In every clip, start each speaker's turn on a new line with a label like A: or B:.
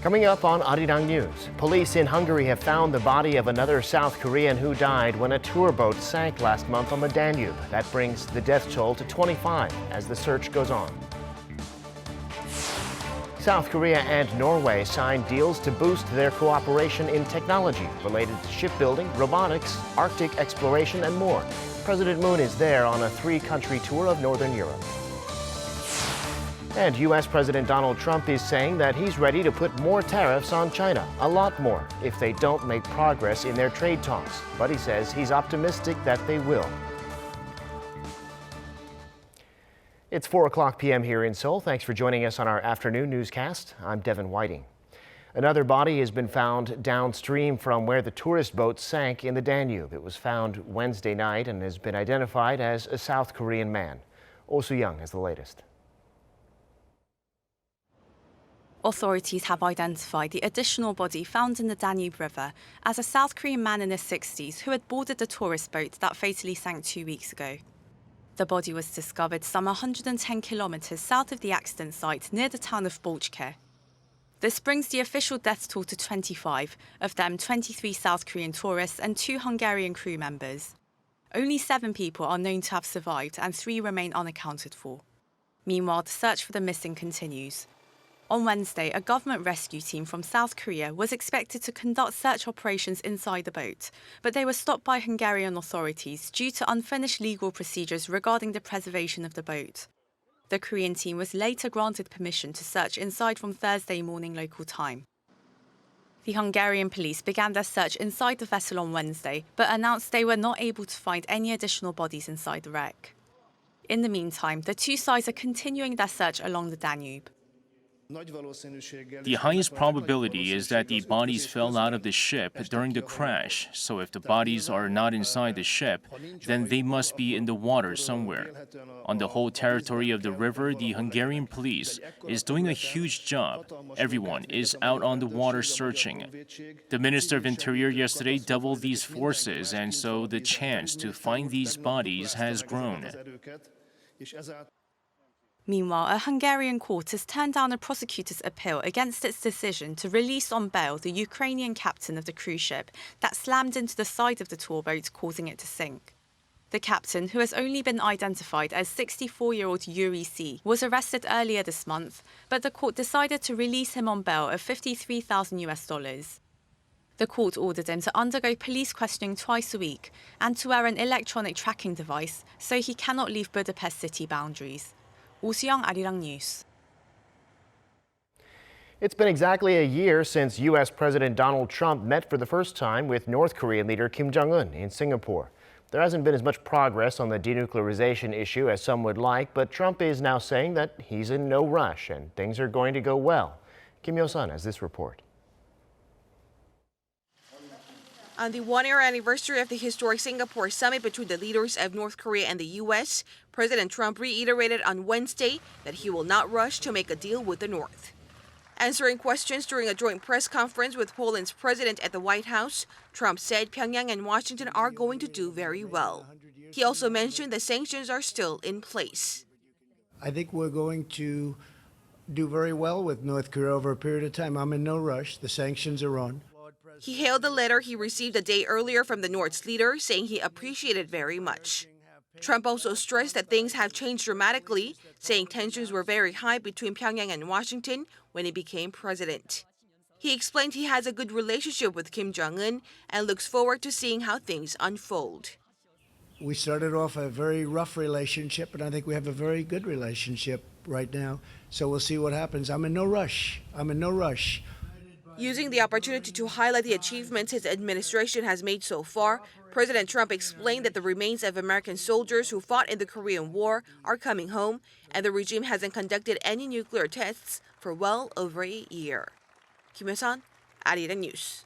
A: Coming up on Arirang News, police in Hungary have found the body of another South Korean who died when a tour boat sank last month on the Danube. That brings the death toll to 25 as the search goes on. South Korea and Norway signed deals to boost their cooperation in technology related to shipbuilding, robotics, Arctic exploration, and more. President Moon is there on a three-country tour of Northern Europe. And U.S. President Donald Trump is saying that he's ready to put more tariffs on China, a lot more, if they don't make progress in their trade talks. But he says he's optimistic that they will. It's 4:00 p.m. here in Seoul. Thanks for joining us on our afternoon newscast. I'm Devin Whiting. Another body has been found downstream from where the tourist boat sank in the Danube. It was found Wednesday night and has been identified as a South Korean man. Oh Soo-young has the latest.
B: Authorities have identified the additional body found in the Danube River as a South Korean man in his 60s who had boarded the tourist boat that fatally sank 2 weeks ago. The body was discovered some 110 kilometers south of the accident site near the town of Bolchke. This brings the official death toll to 25, of them 23 South Korean tourists and 2 Hungarian crew members. Only 7 people are known to have survived and 3 remain unaccounted for. Meanwhile, the search for the missing continues. On Wednesday, a government rescue team from South Korea was expected to conduct search operations inside the boat, but they were stopped by Hungarian authorities due to unfinished legal procedures regarding the preservation of the boat. The Korean team was later granted permission to search inside from Thursday morning local time. The Hungarian police began their search inside the vessel on Wednesday, but announced they were not able to find any additional bodies inside the wreck. In the meantime, the two sides are continuing their search along the Danube.
C: The highest probability is that the bodies fell out of the ship during the crash, so if the bodies are not inside the ship, then they must be in the water somewhere. On the whole territory of the river, the Hungarian police is doing a huge job. Everyone is out on the water searching. The Minister of Interior yesterday doubled these forces, and so the chance to find these bodies has grown.
B: Meanwhile, a Hungarian court has turned down a prosecutor's appeal against its decision to release on bail the Ukrainian captain of the cruise ship that slammed into the side of the tour boat, causing it to sink. The captain, who has only been identified as 64-year-old Yuri C., was arrested earlier this month, but the court decided to release him on bail of $53,000. The court ordered him to undergo police questioning twice a week and to wear an electronic tracking device so he cannot leave Budapest city boundaries. Oh Soo-young, Arirang News.
A: It's been exactly a year since U.S. President Donald Trump met for the first time with North Korean leader Kim Jong-un in Singapore. There hasn't been as much progress on the denuclearization issue as some would like, but Trump is now saying that he's in no rush and things are going to go well. Kim Yo-sun has this report.
D: On the one-year anniversary of the historic Singapore summit between the leaders of North Korea and the U.S., President Trump reiterated on Wednesday that he will not rush to make a deal with the North. Answering questions during a joint press conference with Poland's president at the White House, Trump said Pyongyang and Washington are going to do very well. He also mentioned the sanctions are still in place.
E: I think we're going to do very well with North Korea over a period of time. I'm in no rush. The sanctions are on.
D: He hailed the letter he received a day earlier from the North's leader, saying he appreciated very much. Trump also stressed that things have changed dramatically, saying tensions were very high between Pyongyang and Washington when he became president. He explained he has a good relationship with Kim Jong-un and looks forward to seeing how things unfold.
E: We started off a very rough relationship, and I think we have a very good relationship right now. So we'll see what happens. I'm in no rush. I'm in no rush.
D: Using the opportunity to highlight the achievements his administration has made so far, President Trump explained that the remains of American soldiers who fought in the Korean War are coming home, and the regime hasn't conducted any nuclear tests for well over a year. Kim Yo-sun, Arirang News.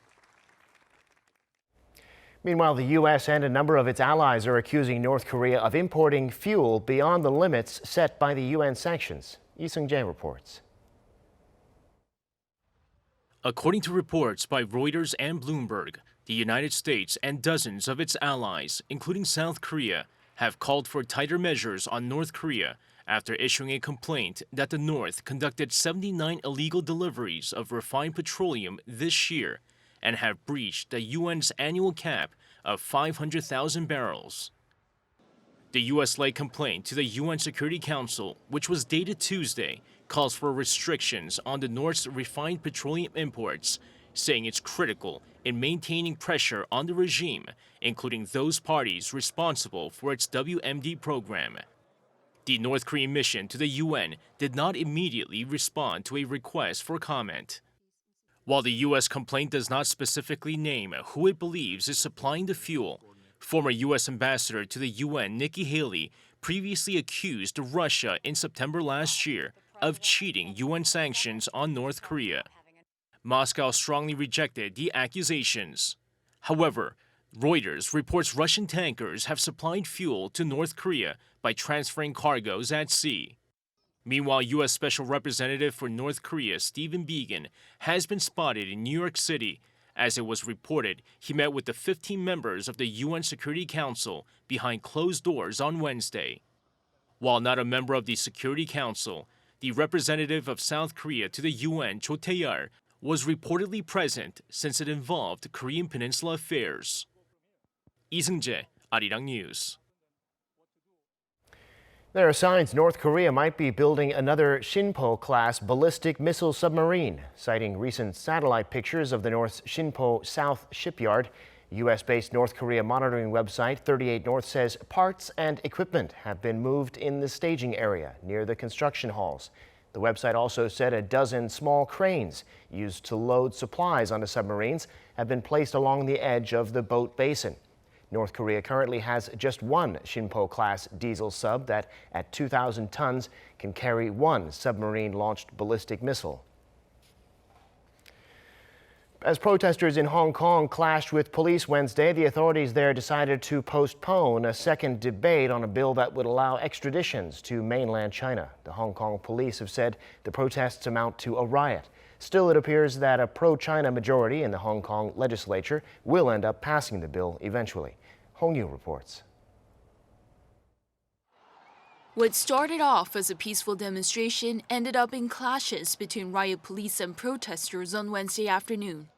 A: Meanwhile, the U.S. and a number of its allies are accusing North Korea of importing fuel beyond the limits set by the UN sanctions. Lee Seung-jae reports.
C: According to reports by Reuters and Bloomberg, the United States and dozens of its allies, including South Korea, have called for tighter measures on North Korea after issuing a complaint that the North conducted 79 illegal deliveries of refined petroleum this year and have breached the UN's annual cap of 500,000 barrels. The U.S. led complaint to the UN Security Council, which was dated Tuesday, calls for restrictions on the North's refined petroleum imports, saying it's critical in maintaining pressure on the regime, including those parties responsible for its WMD program. The North Korean mission to the UN did not immediately respond to a request for comment. While the U.S. complaint does not specifically name who it believes is supplying the fuel, former U.S. Ambassador to the UN Nikki Haley previously accused Russia in September last year of cheating UN sanctions on North Korea. Moscow strongly rejected the accusations. However, Reuters reports Russian tankers have supplied fuel to North Korea by transferring cargoes at sea. Meanwhile, U.S. Special Representative for North Korea Stephen Biegun has been spotted in New York City. As it was reported, he met with the 15 members of the UN Security Council behind closed doors on Wednesday. While not a member of the Security Council, the representative of South Korea to the UN, Cho Tae-yeol, was reportedly present since it involved Korean Peninsula affairs. Lee Seung-jae, Arirang News.
A: There are signs North Korea might be building another Sinpo-class ballistic missile submarine. Citing recent satellite pictures of the North's Sinpo South shipyard, U.S.-based North Korea monitoring website 38 North says parts and equipment have been moved in the staging area near the construction halls. The website also said a dozen small cranes used to load supplies onto submarines have been placed along the edge of the boat basin. North Korea currently has just one Sinpo-class diesel sub that, at 2,000 tons, can carry one submarine-launched ballistic missile. As protesters in Hong Kong clashed with police Wednesday, the authorities there decided to postpone a second debate on a bill that would allow extraditions to mainland China. The Hong Kong police have said the protests amount to a riot. Still, it appears that a pro-China majority in the Hong Kong legislature will end up passing the bill eventually. Hong Yu reports.
F: What started off as a peaceful demonstration ended up in clashes between riot police and protesters on Wednesday afternoon.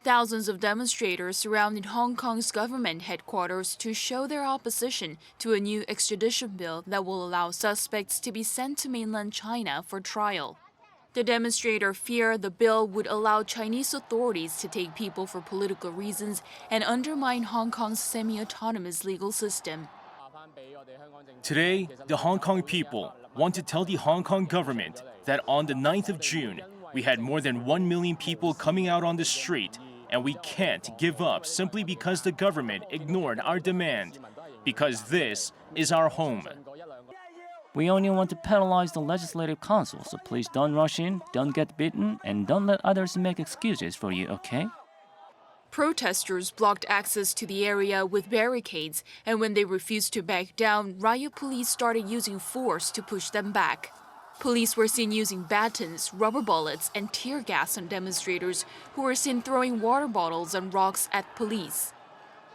F: Thousands of demonstrators surrounded Hong Kong's government headquarters to show their opposition to a new extradition bill that will allow suspects to be sent to mainland China for trial. The demonstrators fear the bill would allow Chinese authorities to take people for political reasons and undermine Hong Kong's semi-autonomous legal system.
C: Today, the Hong Kong people want to tell the Hong Kong government that on the 9th of June, we had more than 1 million people coming out on the street, and we can't give up simply because the government ignored our demand, because this is our home.
G: We only want to penalize the Legislative Council, so please don't rush in, don't get beaten, and don't let others make excuses for you, okay?
F: Protesters blocked access to the area with barricades, and when they refused to back down, riot police started using force to push them back. Police were seen using batons, rubber bullets, and tear gas on demonstrators who were seen throwing water bottles and rocks at police.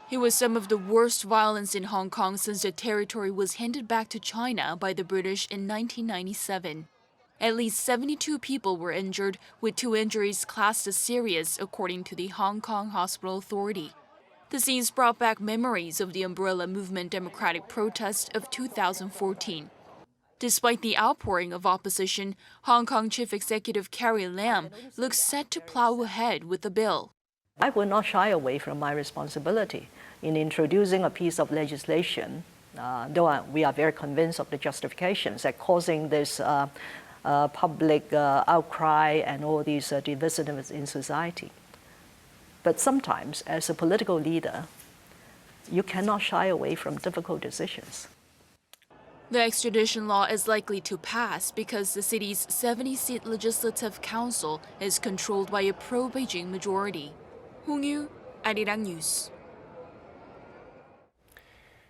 F: It was some of the worst violence in Hong Kong since the territory was handed back to China by the British in 1997. At least 72 people were injured, with 2 injuries classed as serious, according to the Hong Kong Hospital Authority. The scenes brought back memories of the Umbrella Movement democratic protest of 2014. Despite the outpouring of opposition, Hong Kong Chief Executive Carrie Lam looks set to plow ahead with the bill.
H: I will not shy away from my responsibility in introducing a piece of legislation, though we are very convinced of the justifications that causing this public outcry and all these divisiveness in society. But sometimes, as a political leader, you cannot shy away from difficult decisions.
F: The extradition law is likely to pass because the city's 70-seat legislative council is controlled by a pro-Beijing majority. Hong Yu, Arirang News.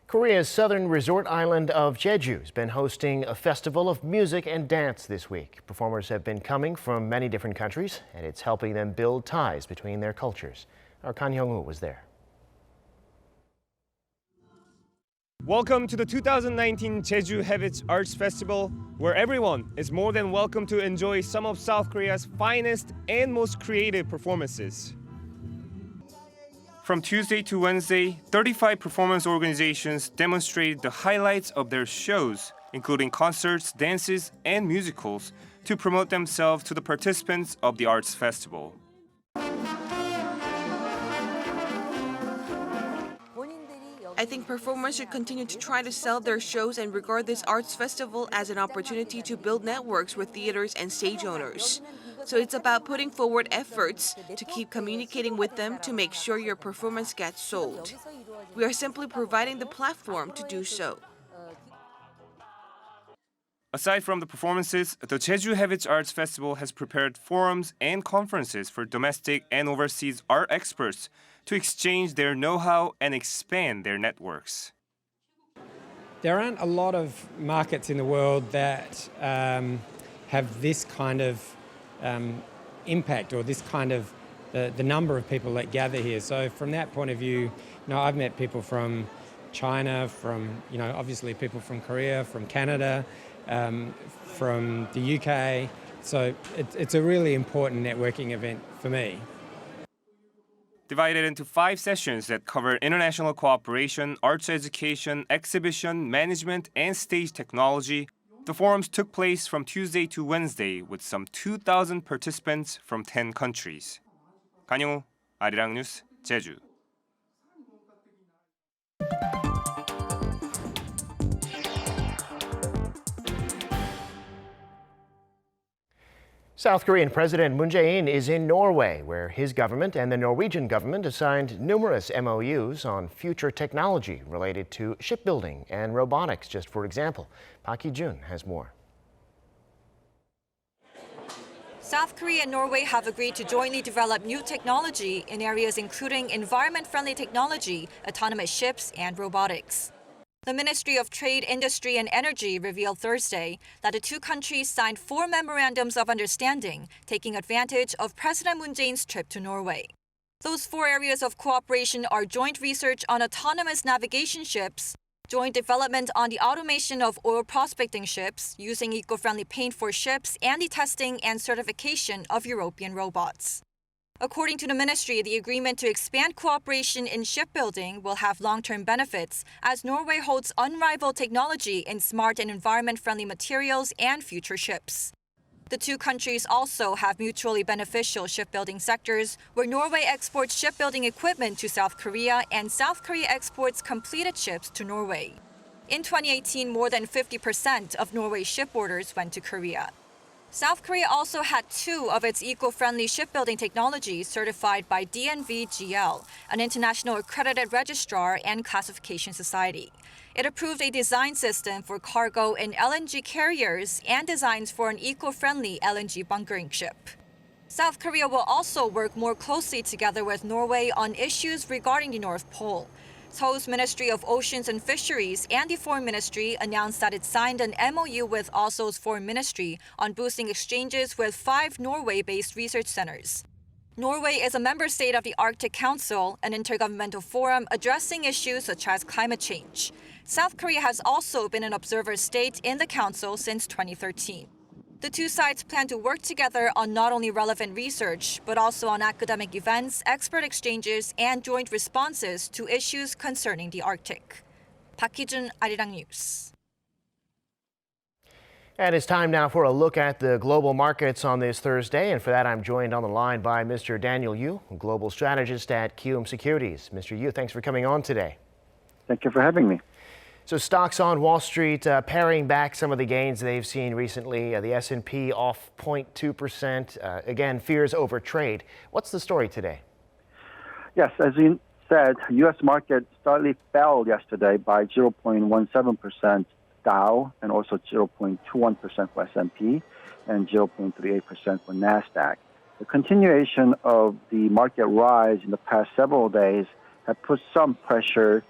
A: Korea's southern resort island of Jeju has been hosting a festival of music and dance this week. Performers have been coming from many different countries, and it's helping them build ties between their cultures. Our Kan Hyung-woo was there.
I: Welcome to the 2019 Jeju Hevich Arts Festival, where everyone is more than welcome to enjoy some of South Korea's finest and most creative performances. From Tuesday to Wednesday, 35 performance organizations demonstrated the highlights of their shows, including concerts, dances, and musicals, to promote themselves to the participants of the arts festival.
D: I think performers should continue to try to sell their shows and regard this arts festival as an opportunity to build networks with theaters and stage owners. So it's about putting forward efforts to keep communicating with them to make sure your performance gets sold. We are simply providing the platform to do so.
I: Aside from the performances, the Jeju Hevich Arts Festival has prepared forums and conferences for domestic and overseas art experts to exchange their know-how and expand their networks.
J: There aren't a lot of markets in the world that have this kind of impact or this kind of the number of people that gather here. So from that point of view, I've met people from China, from obviously people from Korea, from Canada, from the UK. So it's a really important networking event for me.
I: Divided into 5 sessions that cover international cooperation, arts education, exhibition, management, and stage technology, the forums took place from Tuesday to Wednesday with some 2,000 participants from 10 countries. 강영우, 아리랑 뉴스, 제주.
A: South Korean President Moon Jae-in is in Norway, where his government and the Norwegian government have signed numerous MOUs on future technology related to shipbuilding and robotics, just for example. Park Hee-jun has more.
K: South Korea and Norway have agreed to jointly develop new technology in areas including environment-friendly technology, autonomous ships, and robotics. The Ministry of Trade, Industry and Energy revealed Thursday that the two countries signed 4 memorandums of understanding, taking advantage of President Moon Jae-in's trip to Norway. Those 4 areas of cooperation are joint research on autonomous navigation ships, joint development on the automation of oil prospecting ships using eco-friendly paint for ships, and the testing and certification of European robots. According to the ministry, the agreement to expand cooperation in shipbuilding will have long-term benefits as Norway holds unrivaled technology in smart and environment-friendly materials and future ships. The two countries also have mutually beneficial shipbuilding sectors where Norway exports shipbuilding equipment to South Korea and South Korea exports completed ships to Norway. In 2018, more than 50% of Norway's ship orders went to Korea. South Korea also had 2 of its eco-friendly shipbuilding technologies certified by DNV-GL, an international accredited registrar and classification society. It approved a design system for cargo and LNG carriers and designs for an eco-friendly LNG bunkering ship. South Korea will also work more closely together with Norway on issues regarding the North Pole. Seoul's Ministry of Oceans and Fisheries and the Foreign Ministry announced that it signed an MOU with Oslo's Foreign Ministry on boosting exchanges with 5 Norway-based research centers. Norway is a member state of the Arctic Council, an intergovernmental forum addressing issues such as climate change. South Korea has also been an observer state in the council since 2013. The two sides plan to work together on not only relevant research, but also on academic events, expert exchanges, and joint responses to issues concerning the Arctic. Park Hee-jun, Arirang News.
A: And it's time now for a look at the global markets on this Thursday. And for that, I'm joined on the line by Mr. Daniel Yu, global strategist at Kiwoom Securities. Mr. Yu, thanks for coming on today.
L: Thank you for having me.
A: So stocks on Wall Street paring back some of the gains they've seen recently. The S&P off 0.2%. Again, fears over trade. What's the story today?
L: Yes, as you said, U.S. market slightly fell yesterday by 0.17% Dow and also 0.21% for S&P and 0.38% for NASDAQ. The continuation of the market rise in the past several days have put some pressure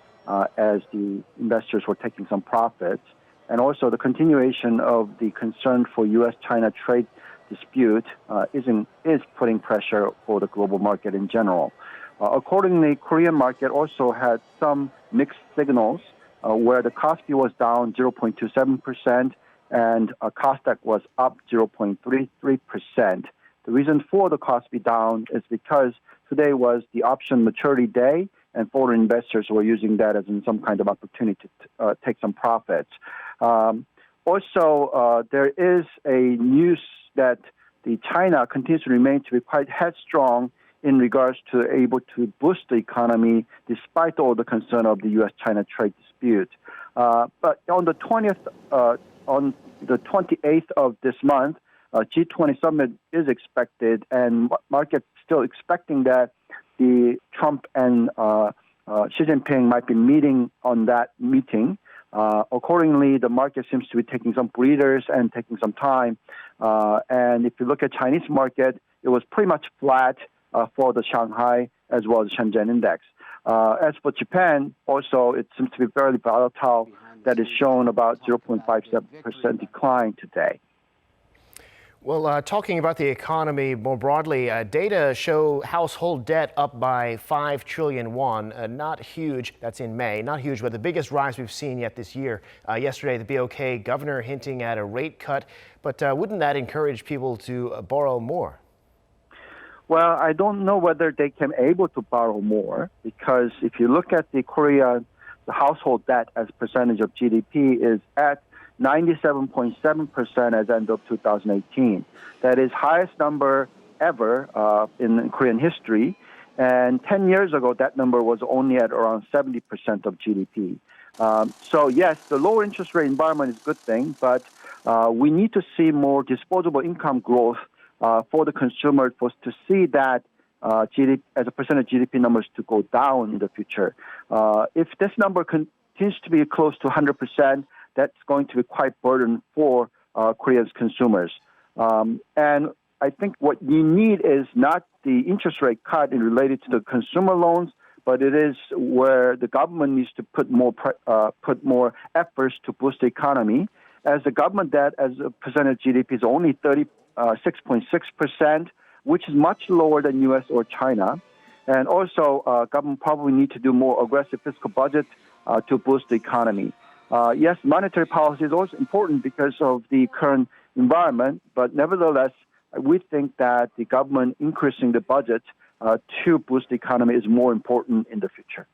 L: as the investors were taking some profits, and also the continuation of the concern for U.S. China trade dispute is putting pressure for the global market in general. Accordingly, Korean market also had some mixed signals where the Kospi was down 0.27% and Kosdaq was up 0.33%. The reason for the Kospi down is because today was the option maturity day, and foreign investors were using that as in some kind of opportunity to take some profits. Also, there is a news that the China continues to remain to be quite headstrong in regards to able to boost the economy despite all the concern of the U.S. China trade dispute. But on the 28th of this month, G20 summit is expected, and markets still expecting that the Trump and Xi Jinping might be meeting on that meeting. Accordingly, the market seems to be taking some breathers and taking some time. And if you look at Chinese market, it was pretty much flat for the Shanghai as well as Shenzhen index. As for Japan, also it seems to be fairly volatile. That is shown about 0.57% decline today.
A: Well, talking about the economy more broadly, data show household debt up by 5 trillion won. Not huge, that's in May, not huge, but the biggest rise we've seen yet this year. Yesterday, the BOK governor hinting at a rate cut, but wouldn't that encourage people to borrow more?
L: Well, I don't know whether they can able to borrow more, because if you look at the Korea, the household debt as percentage of GDP is at 97.7% as end of 2018. That is highest number ever in Korean history. And 10 years ago, that number was only at around 70% of GDP. So yes, the lower interest rate environment is a good thing, but we need to see more disposable income growth for the consumer for us to see that GDP, as a percent of GDP numbers to go down in the future. If this number continues to be close to 100%, that's going to be quite burden for Korea's consumers. And I think what you need is not the interest rate cut in related to the consumer loans, but it is where the government needs to put more efforts to boost the economy. As the government debt as a percent of GDP is only 36.6%, which is much lower than U.S. or China. And also, government probably need to do more aggressive fiscal budget to boost the economy. Yes, monetary policy is also important because of the current environment, but nevertheless, we think that the government increasing the budget to boost the economy is more important in the future.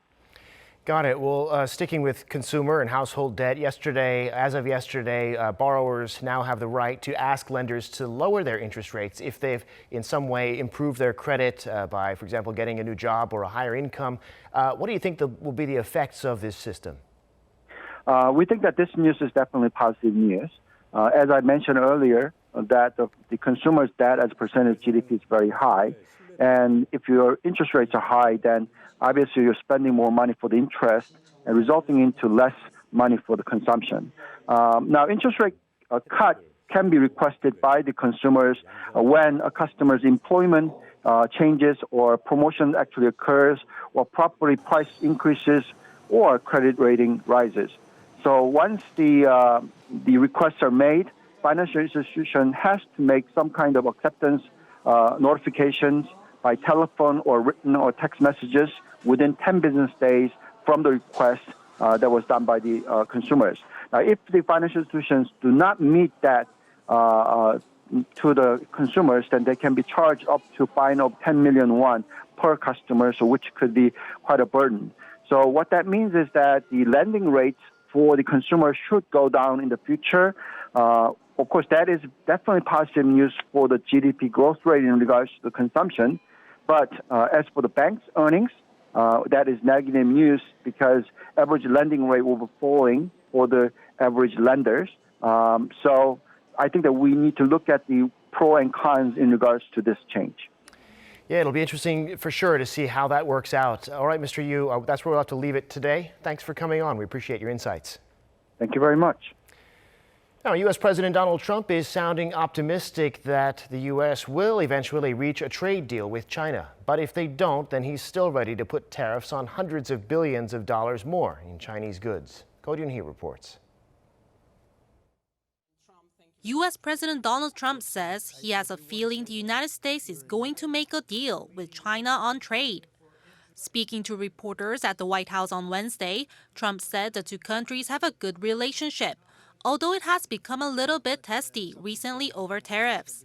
A: Got it. Well, sticking with consumer and household debt, as of yesterday, borrowers now have the right to ask lenders to lower their interest rates if they've in some way improved their credit by, for example, getting a new job or a higher income. What do you think will be the effects of this system?
L: We think that this news is definitely positive news. As I mentioned earlier, that the consumer's debt as a percentage of GDP is very high. And if your interest rates are high, then obviously you're spending more money for the interest and resulting into less money for the consumption. Now, interest rate cut can be requested by the consumers when a customer's employment changes or promotion actually occurs or property price increases or credit rating rises. So once the requests are made, financial institution has to make some kind of acceptance notifications by telephone or written or text messages within 10 business days from the request that was done by the consumers. Now, if the financial institutions do not meet that to the consumers, then they can be charged up to a fine of 10 million won per customer, so which could be quite a burden. So what that means is that the lending rates for the consumer should go down in the future. Of course, that is definitely positive news for the GDP growth rate in regards to the consumption. But as for the bank's earnings, that is negative news because average lending rate will be falling for the average lenders. So I think that we need to look at the pro and cons in regards to this change.
A: Yeah, it'll be interesting for sure to see how that works out. All right, Mr. Yu, that's where we'll have to leave it today. Thanks for coming on. We appreciate your insights.
L: Thank you very much.
A: Now, U.S. President Donald Trump is sounding optimistic that the U.S. will eventually reach a trade deal with China. But if they don't, then he's still ready to put tariffs on hundreds of billions of dollars more in Chinese goods. Ko Jun-hee reports.
M: U.S. President Donald Trump says he has a feeling the United States is going to make a deal with China on trade. Speaking to reporters at the White House on Wednesday, Trump said the two countries have a good relationship, although it has become a little bit testy recently over tariffs.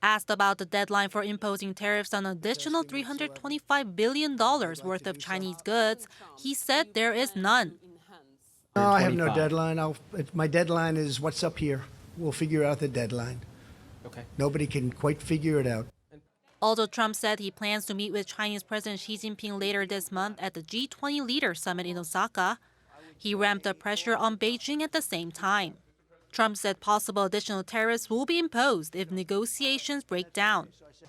M: Asked about the deadline for imposing tariffs on an additional $325 billion worth of Chinese goods, he said there is none.
E: No, I have no deadline. My deadline is what's up here. We'll figure out the deadline.
N: Okay.
E: Nobody can quite figure it out.
M: Although Trump said he plans to meet with Chinese President Xi Jinping later this month at the G20 Leaders Summit in Osaka, he ramped up pressure on Beijing at the same time. Trump said possible additional tariffs will be imposed if negotiations break down.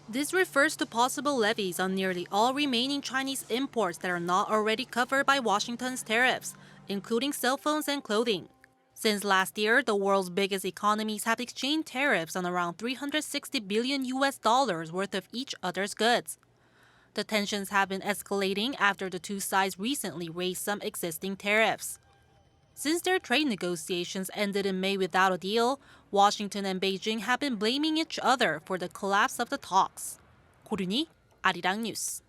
M: This refers to possible levies on nearly all remaining Chinese imports that are not already covered by Washington's tariffs, including cell phones and clothing. Since last year, the world's biggest economies have exchanged tariffs on around $360 billion worth of each other's goods. The tensions have been escalating after the two sides recently raised some existing tariffs. Since their trade negotiations ended in May without a deal, Washington and Beijing have been blaming each other for the collapse of the talks. 고륜이 Arirang News.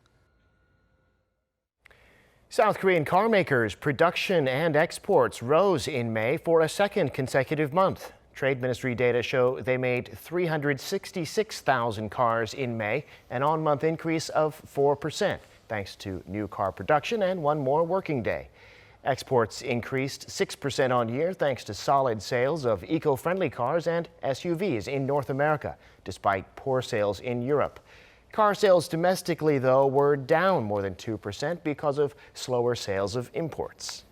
A: South Korean car makers' production and exports rose in May for a second consecutive month. Trade Ministry data show they made 366,000 cars in May, an on-month increase of 4%, thanks to new car production and one more working day. Exports increased 6% on year thanks to solid sales of eco-friendly cars and SUVs in North America, despite poor sales in Europe. Car sales domestically, though, were down more than 2% because of slower sales of imports.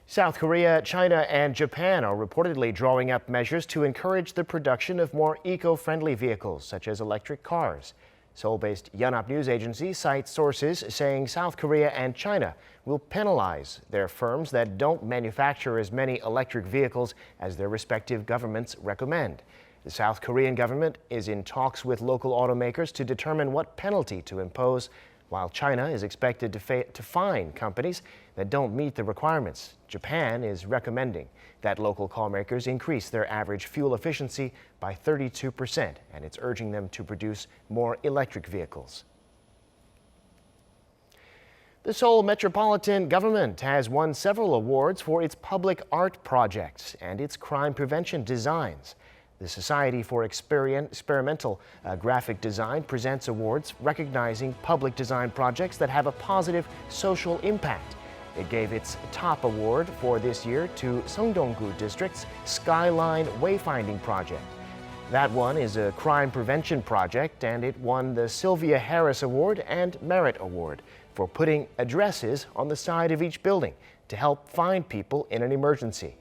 A: South Korea, China, and Japan are reportedly drawing up measures to encourage the production of more eco-friendly vehicles, such as electric cars. Seoul-based Yonhap News Agency cites sources saying South Korea and China will penalize their firms that don't manufacture as many electric vehicles as their respective governments recommend. The South Korean government is in talks with local automakers to determine what penalty to impose, while China is expected to fine companies that don't meet the requirements. Japan is recommending that local carmakers increase their average fuel efficiency by 32%, and it's urging them to produce more electric vehicles. The Seoul Metropolitan Government has won several awards for its public art projects and its crime prevention designs. The Society for Experimental Graphic Design presents awards recognizing public design projects that have a positive social impact. It gave its top award for this year to Seongdong-gu District's Skyline Wayfinding Project. That one is a crime prevention project, and it won the Sylvia Harris Award and Merit Award for putting addresses on the side of each building to help find people in an emergency.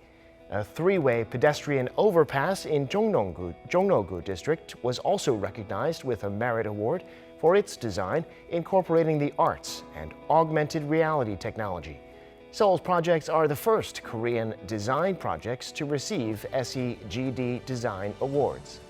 A: A three-way pedestrian overpass in Jongno-gu District was also recognized with a Merit Award for its design incorporating the arts and augmented reality technology. Seoul's projects are the first Korean design projects to receive SEGD Design Awards.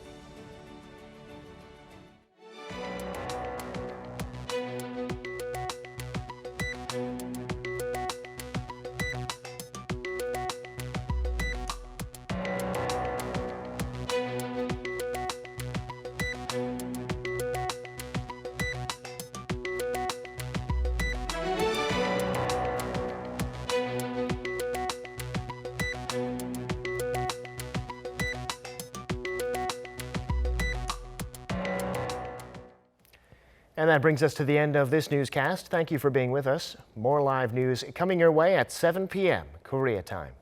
A: And that brings us to the end of this newscast. Thank you for being with us. More live news coming your way at 7 p.m. Korea time.